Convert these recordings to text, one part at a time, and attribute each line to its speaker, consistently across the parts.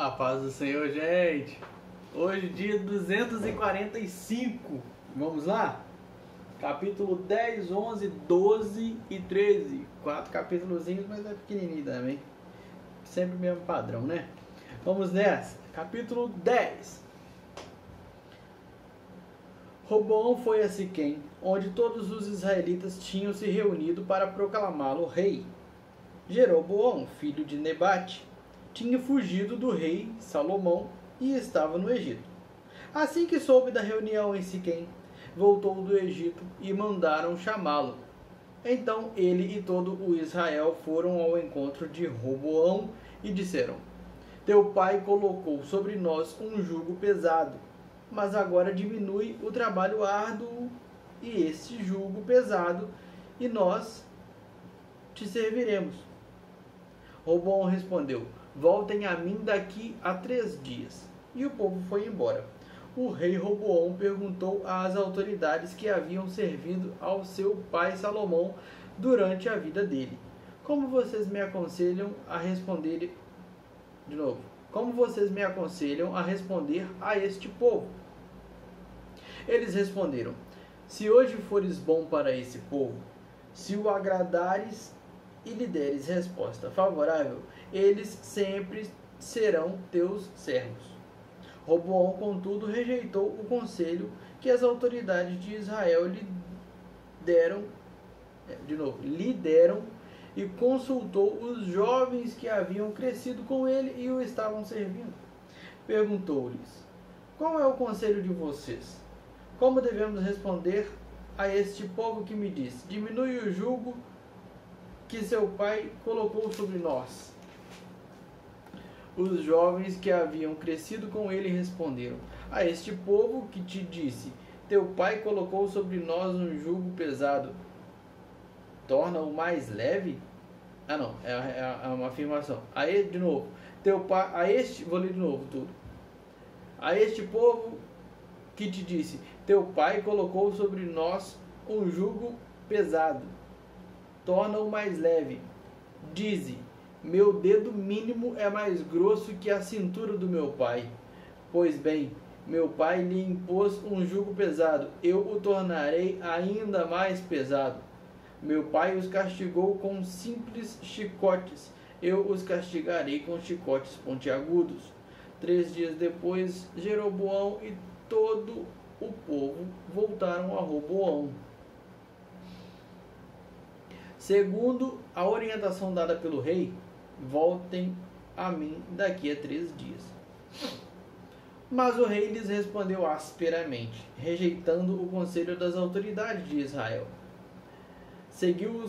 Speaker 1: A paz do Senhor, gente. Hoje, dia 245. Vamos lá? Capítulo 10, 11, 12 e 13. 4 capítulozinhos, mas é pequenininho também. Sempre o mesmo padrão, né? Vamos nessa. Capítulo 10. Roboão foi a Siquém, onde todos os israelitas tinham se reunido para proclamá-lo rei. Jeroboão, filho de Nebate, tinha fugido do rei Salomão e estava no Egito. Assim que soube da reunião em Siquém, voltou do Egito e mandaram chamá-lo. Então ele e todo o Israel foram ao encontro de Roboão e disseram: Teu pai colocou sobre nós um jugo pesado, mas agora diminui o trabalho árduo e este jugo pesado, e nós te serviremos. Roboão respondeu: Voltem a mim daqui a 3 dias. E o povo foi embora. O rei Roboão perguntou às autoridades que haviam servido ao seu pai Salomão durante a vida dele: Como vocês me aconselham a responder Como vocês me aconselham a responder a este povo? Eles responderam: Se hoje fores bom para esse povo, se o agradares e lhe deres resposta favorável, eles sempre serão teus servos. Roboão, contudo, rejeitou o conselho que as autoridades de Israel lhe deram e consultou os jovens que haviam crescido com ele e o estavam servindo. Perguntou-lhes: Qual é o conselho de vocês? Como devemos responder a este povo que me diz: Diminui o jugo que seu pai colocou sobre nós? Os jovens que haviam crescido com ele responderam: A este povo que te disse: Teu pai colocou sobre nós um jugo pesado, torna-o mais leve? É uma afirmação. Vou ler de novo tudo. A este povo que te disse: Teu pai colocou sobre nós um jugo pesado, torna-o mais leve. Dize: Meu dedo mínimo é mais grosso que a cintura do meu pai. Pois bem, meu pai lhe impôs um jugo pesado, eu o tornarei ainda mais pesado. Meu pai os castigou com simples chicotes, eu os castigarei com chicotes pontiagudos. 3 dias depois, Jeroboão e todo o povo voltaram a Roboão, segundo a orientação dada pelo rei: Voltem a mim daqui a 3 dias. Mas o rei lhes respondeu asperamente, rejeitando o conselho das autoridades de Israel. Seguiu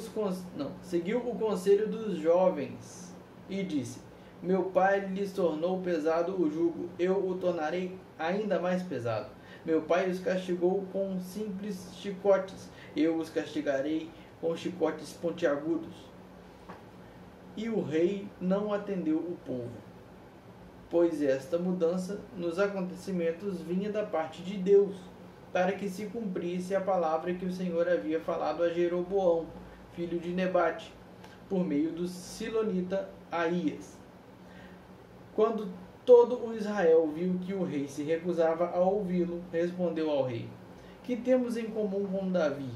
Speaker 1: o conselho dos jovens e disse: Meu pai lhes tornou pesado o jugo, eu o tornarei ainda mais pesado. Meu pai os castigou com simples chicotes, eu os castigarei com chicotes pontiagudos. E o rei não atendeu o povo, pois esta mudança nos acontecimentos vinha da parte de Deus, para que se cumprisse a palavra que o Senhor havia falado a Jeroboão, filho de Nebate, por meio do silonita Aías. Quando todo o Israel viu que o rei se recusava a ouvi-lo, respondeu ao rei: Que temos em comum com Davi?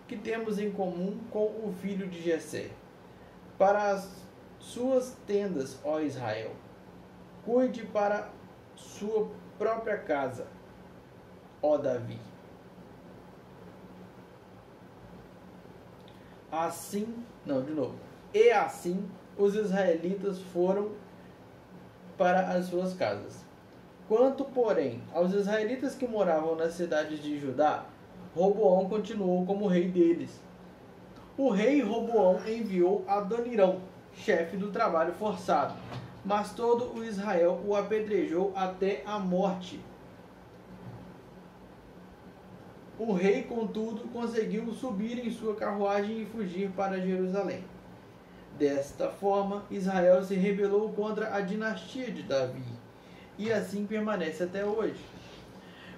Speaker 1: Que temos em comum com o filho de Jessé? Para as suas tendas, ó Israel, cuide para sua própria casa, ó Davi. E assim os israelitas foram para as suas casas. Quanto, porém, aos israelitas que moravam nas cidades de Judá, Roboão continuou como rei deles. O rei Roboão enviou Adonirão, chefe do trabalho forçado, mas todo o Israel o apedrejou até a morte. O rei, contudo, conseguiu subir em sua carruagem e fugir para Jerusalém. Desta forma, Israel se rebelou contra a dinastia de Davi, e assim permanece até hoje.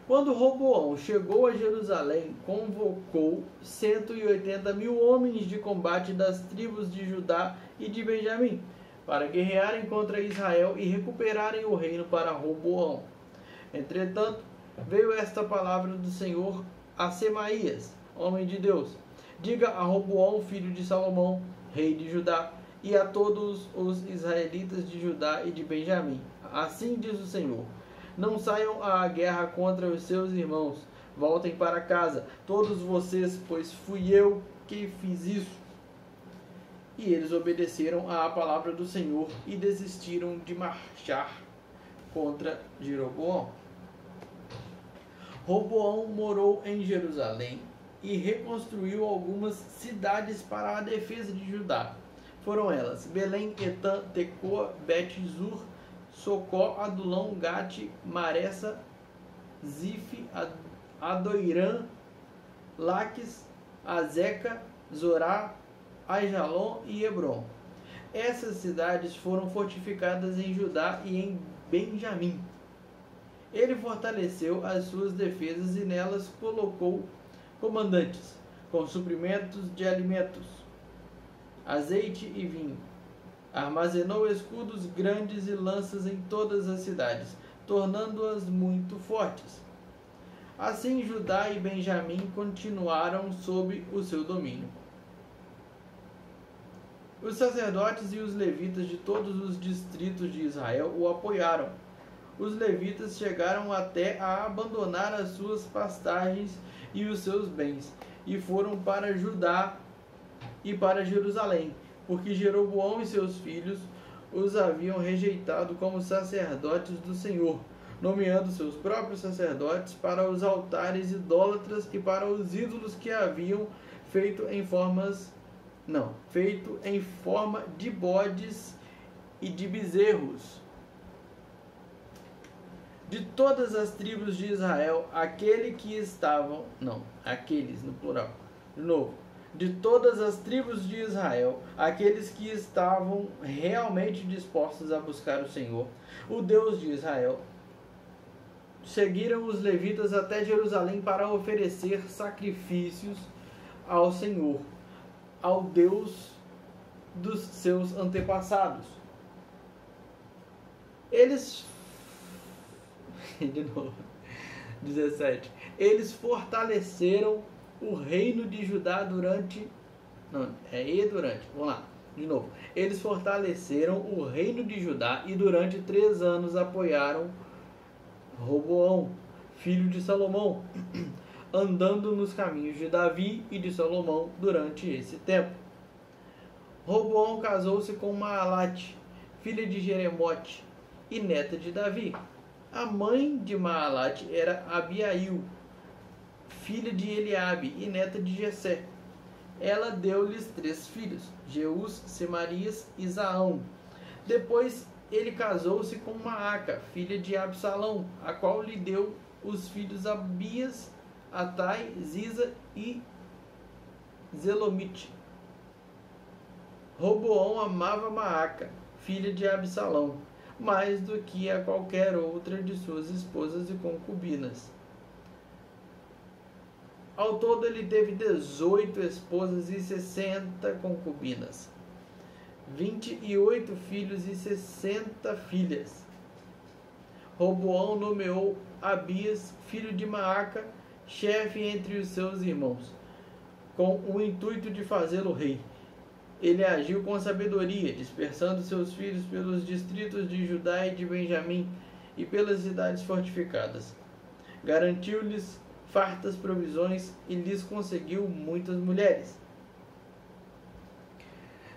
Speaker 1: Quando Roboão chegou a Jerusalém, convocou 180.000 homens de combate das tribos de Judá e de Benjamim, para guerrearem contra Israel e recuperarem o reino para Roboão. Entretanto, veio esta palavra do Senhor a Semaías, homem de Deus: diga a Roboão, filho de Salomão, rei de Judá, e a todos os israelitas de Judá e de Benjamim: assim diz o Senhor: não saiam à guerra contra os seus irmãos, voltem para casa, todos vocês, pois fui eu que fiz isso. E eles obedeceram à palavra do Senhor e desistiram de marchar contra Jeroboão. Roboão morou em Jerusalém e reconstruiu algumas cidades para a defesa de Judá. Foram elas: Belém, Etã, Tecoa, Bet-zur, Socó, Adulão, Gate, Maressa, Zif, Adoirã, Laques, Azeca, Zorá, Aijalon e Hebron. Essas cidades foram fortificadas em Judá e em Benjamim. Ele fortaleceu as suas defesas e nelas colocou comandantes, com suprimentos de alimentos, azeite e vinho. Armazenou escudos grandes e lanças em todas as cidades, tornando-as muito fortes. Assim, Judá e Benjamim continuaram sob o seu domínio. Os sacerdotes e os levitas de todos os distritos de Israel o apoiaram. Os levitas chegaram até a abandonar as suas pastagens e os seus bens, e foram para Judá e para Jerusalém, porque Jeroboão e seus filhos os haviam rejeitado como sacerdotes do Senhor, nomeando seus próprios sacerdotes para os altares idólatras e para os ídolos que haviam feito em forma de bodes e de bezerros. De todas as tribos de Israel, de todas as tribos de Israel, aqueles que estavam realmente dispostos a buscar o Senhor, o Deus de Israel, seguiram os levitas até Jerusalém para oferecer sacrifícios ao Senhor, ao Deus dos seus antepassados. De novo, 17. Eles fortaleceram o reino de Judá Vamos lá, de novo. Eles fortaleceram o reino de Judá e durante 3 anos apoiaram Roboão, filho de Salomão, andando nos caminhos de Davi e de Salomão durante esse tempo. Roboão casou-se com Maalate, filha de Jeremote e neta de Davi. A mãe de Maalate era Abiail, filha de Eliabe e neta de Jessé. Ela deu-lhes 3 filhos, Jeús, Semarias e Zaão. Depois ele casou-se com Maaca, filha de Absalão, a qual lhe deu os filhos Abias, Atai, Ziza e Zelomite. Roboão amava Maaca, filha de Absalão, mais do que a qualquer outra de suas esposas e concubinas. Ao todo ele teve 18 esposas e 60 concubinas, 28 filhos e 60 filhas. Roboão nomeou Abias, filho de Maaca, chefe entre os seus irmãos, com o intuito de fazê-lo rei. Ele agiu com sabedoria, dispersando seus filhos pelos distritos de Judá e de Benjamim e pelas cidades fortificadas. Garantiu-lhes fartas provisões e lhes conseguiu muitas mulheres.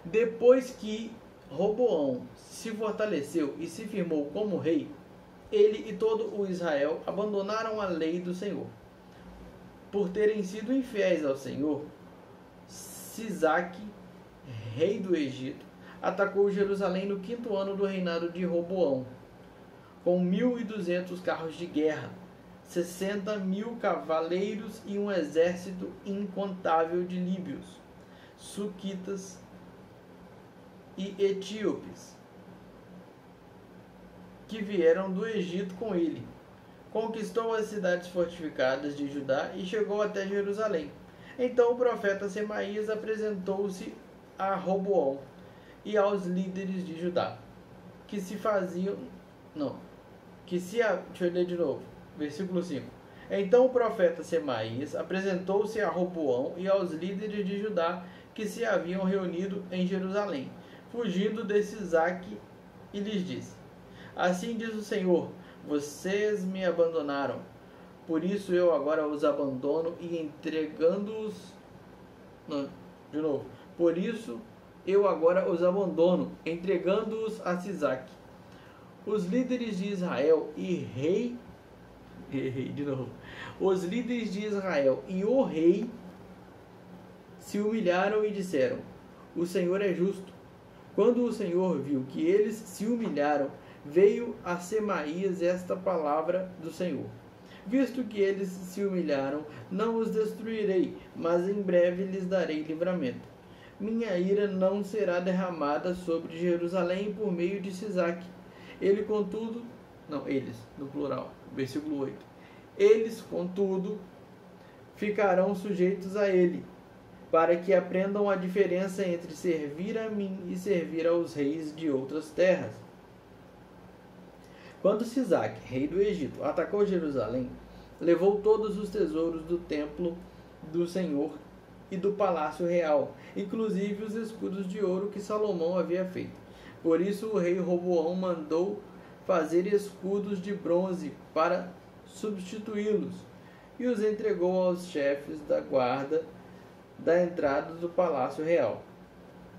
Speaker 1: Depois que Roboão se fortaleceu e se firmou como rei, ele e todo o Israel abandonaram a lei do Senhor. Por terem sido infiéis ao Senhor, Sisaque, rei do Egito, atacou Jerusalém no 5º ano do reinado de Roboão, com 1.200 carros de guerra, 60.000 cavaleiros e um exército incontável de líbios, suquitas e etíopes, que vieram do Egito com ele. Conquistou as cidades fortificadas de Judá e chegou até Jerusalém. Então o profeta Semaías apresentou-se a Roboão e aos líderes de Judá, que se faziam... Não, que se... Deixa eu ler de novo, versículo 5. Então o profeta Semaías apresentou-se a Roboão e aos líderes de Judá que se haviam reunido em Jerusalém, fugindo de Sisaque, e lhes disse: Assim diz o Senhor, vocês me abandonaram, por isso eu agora os abandono e entregando-os... Não, de novo. Por isso eu agora os abandono, entregando-os a Sisaque. Os líderes de Israel Os líderes de Israel e o rei se humilharam e disseram: O Senhor é justo. Quando o Senhor viu que eles se humilharam, veio a Semaías esta palavra do Senhor: Visto que eles se humilharam, não os destruirei, mas em breve lhes darei livramento. Minha ira não será derramada sobre Jerusalém por meio de Sisaque. Eles, no plural, versículo 8. Eles, contudo, ficarão sujeitos a ele, para que aprendam a diferença entre servir a mim e servir aos reis de outras terras. Quando Sisaque, rei do Egito, atacou Jerusalém, levou todos os tesouros do templo do Senhor e do palácio real, inclusive os escudos de ouro que Salomão havia feito. Por isso o rei Roboão mandou fazer escudos de bronze para substituí-los, e os entregou aos chefes da guarda da entrada do palácio real.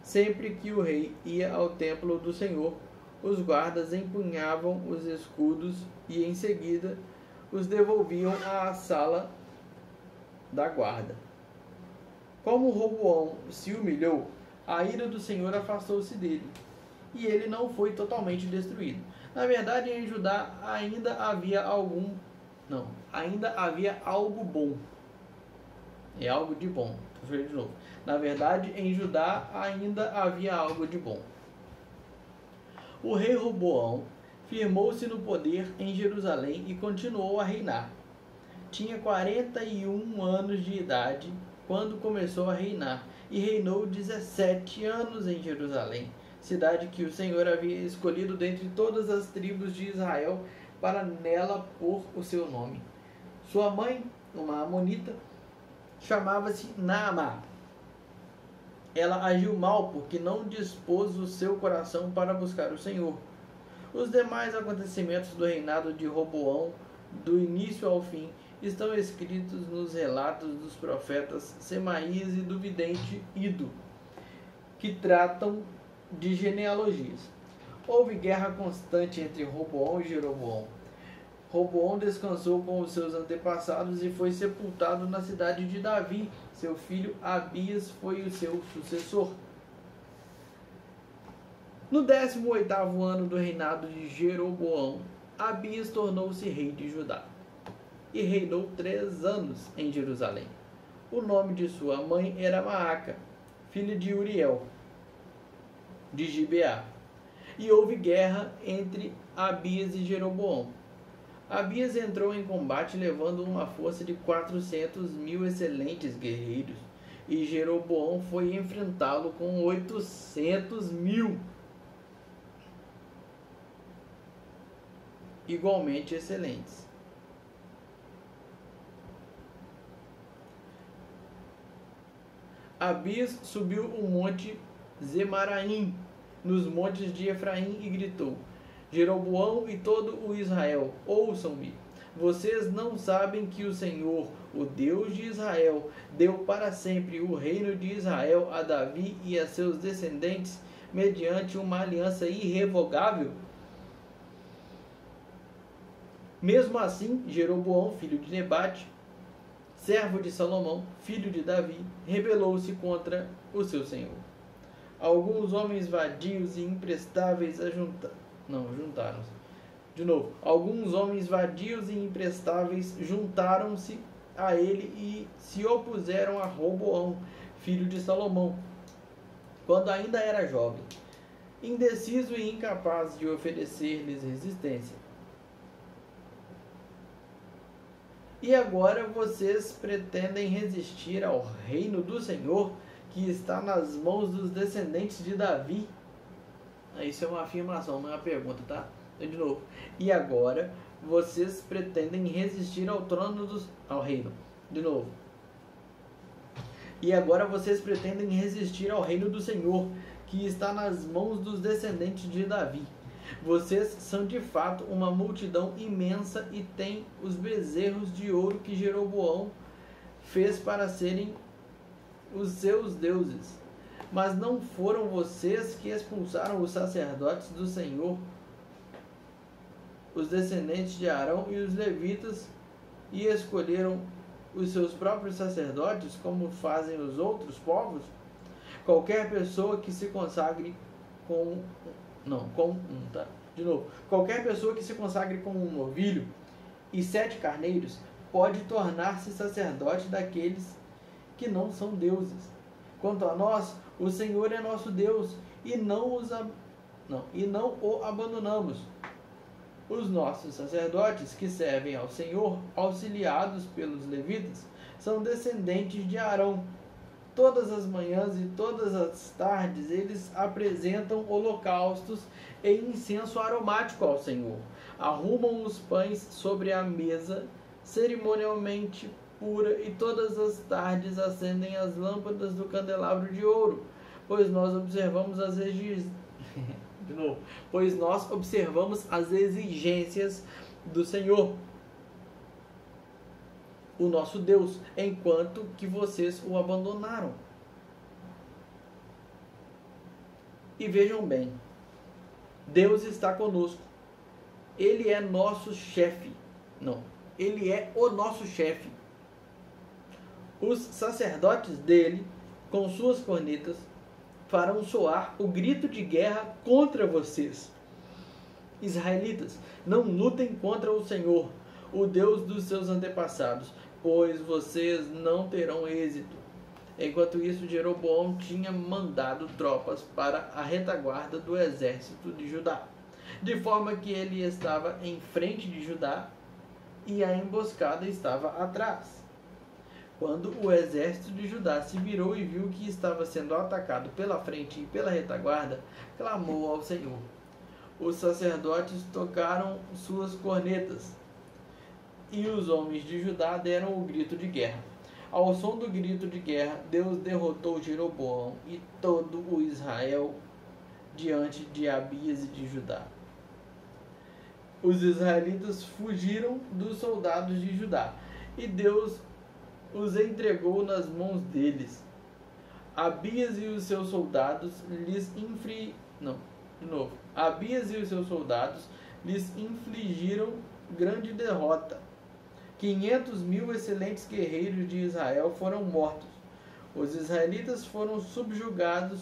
Speaker 1: Sempre que o rei ia ao templo do Senhor, os guardas empunhavam os escudos e em seguida os devolviam à sala da guarda. Como Roboão se humilhou, a ira do Senhor afastou-se dele, e ele não foi totalmente destruído. Na verdade, em Judá ainda havia algo bom. É algo de bom. Vou fazer de novo. Na verdade, em Judá ainda havia algo de bom. O rei Roboão firmou-se no poder em Jerusalém e continuou a reinar. Tinha 41 anos de idade quando começou a reinar, e reinou 17 anos em Jerusalém, cidade que o Senhor havia escolhido dentre todas as tribos de Israel para nela pôr o seu nome. Sua mãe, uma amonita, chamava-se Naamá. Ela agiu mal porque não dispôs o seu coração para buscar o Senhor. Os demais acontecimentos do reinado de Roboão, do início ao fim, estão escritos nos relatos dos profetas Semaías e do vidente Ido, que tratam de genealogias. Houve guerra constante entre Roboão e Jeroboão. Roboão descansou com os seus antepassados e foi sepultado na cidade de Davi. Seu filho Abias foi o seu sucessor. No 18º ano do reinado de Jeroboão, Abias tornou-se rei de Judá e reinou 3 anos em Jerusalém. O nome de sua mãe era Maaca, filha de Uriel, de Gibeá. E houve guerra entre Abias e Jeroboão. Abias entrou em combate levando uma força de 400.000 excelentes guerreiros, e Jeroboão foi enfrentá-lo com 800.000 igualmente excelentes. Abias subiu o monte Zemaraim, nos montes de Efraim, e gritou: Jeroboão e todo o Israel, ouçam-me. Vocês não sabem que o Senhor, o Deus de Israel, deu para sempre o reino de Israel a Davi e a seus descendentes, mediante uma aliança irrevogável? Mesmo assim, Jeroboão, filho de Nebate, servo de Salomão, filho de Davi, rebelou-se contra o seu senhor. Alguns homens vadios e imprestáveis juntaram-se. De novo, alguns homens vadios e imprestáveis juntaram-se a ele e se opuseram a Roboão, filho de Salomão, quando ainda era jovem, indeciso e incapaz de oferecer-lhes resistência. E agora vocês pretendem resistir ao reino do Senhor, que está nas mãos dos descendentes de Davi? Isso é uma afirmação, não é uma pergunta, tá? Então, de novo. E agora vocês pretendem resistir ao reino. De novo. E agora vocês pretendem resistir ao reino do Senhor, que está nas mãos dos descendentes de Davi. Vocês são de fato uma multidão imensa e têm os bezerros de ouro que Jeroboão fez para serem os seus deuses. Mas não foram vocês que expulsaram os sacerdotes do Senhor, os descendentes de Arão e os levitas, e escolheram os seus próprios sacerdotes, como fazem os outros povos? Qualquer pessoa que se consagre Qualquer pessoa que se consagre com um novilho e 7 carneiros pode tornar-se sacerdote daqueles que não são deuses. Quanto a nós, o Senhor é nosso Deus e não o abandonamos. Os nossos sacerdotes que servem ao Senhor, auxiliados pelos levitas, são descendentes de Arão. Todas as manhãs e todas as tardes eles apresentam holocaustos e incenso aromático ao Senhor. Arrumam os pães sobre a mesa cerimonialmente pura e todas as tardes acendem as lâmpadas do candelabro de ouro, pois nós observamos as exigências do Senhor, o nosso Deus, enquanto que vocês o abandonaram. E vejam bem, Deus está conosco. Ele é nosso chefe. Ele é o nosso chefe. Os sacerdotes dele, com suas cornetas, farão soar o grito de guerra contra vocês. Israelitas, não lutem contra o Senhor, o Deus dos seus antepassados, pois vocês não terão êxito. Enquanto isso, Jeroboão tinha mandado tropas para a retaguarda do exército de Judá, de forma que ele estava em frente de Judá e a emboscada estava atrás. Quando o exército de Judá se virou e viu que estava sendo atacado pela frente e pela retaguarda, clamou ao Senhor. Os sacerdotes tocaram suas cornetas e os homens de Judá deram o grito de guerra. Ao som do grito de guerra, Deus derrotou Jeroboão e todo o Israel diante de Abias e de Judá. Os israelitas fugiram dos soldados de Judá e Deus os entregou nas mãos deles. Abias e os seus soldados lhes infligiram grande derrota. 500.000 excelentes guerreiros de Israel foram mortos. Os israelitas foram subjugados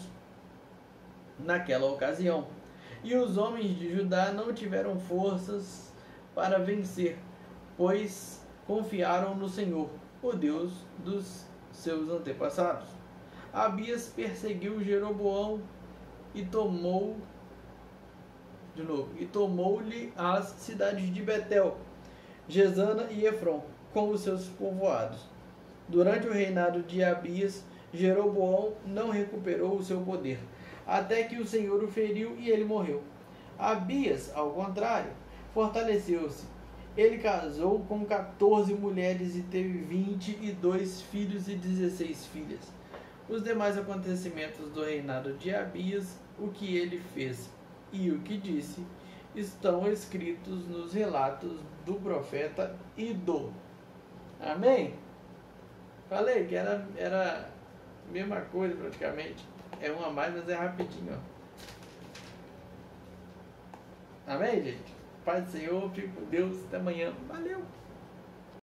Speaker 1: naquela ocasião. E os homens de Judá não tiveram forças para vencer, pois confiaram no Senhor, o Deus dos seus antepassados. Abias perseguiu Jeroboão e tomou-lhe as cidades de Betel, Gesana e Efron, com os seus povoados. Durante o reinado de Abias, Jeroboão não recuperou o seu poder, até que o Senhor o feriu e ele morreu. Abias, ao contrário, fortaleceu-se. Ele casou com 14 mulheres e teve 22 filhos e 16 filhas. Os demais acontecimentos do reinado de Abias, o que ele fez e o que disse, estão escritos nos relatos do profeta Iddo. Amém? Falei que era a mesma coisa praticamente. É um a mais, mas é rapidinho. Amém, gente? Paz do Senhor, fique com Deus. Até amanhã. Valeu!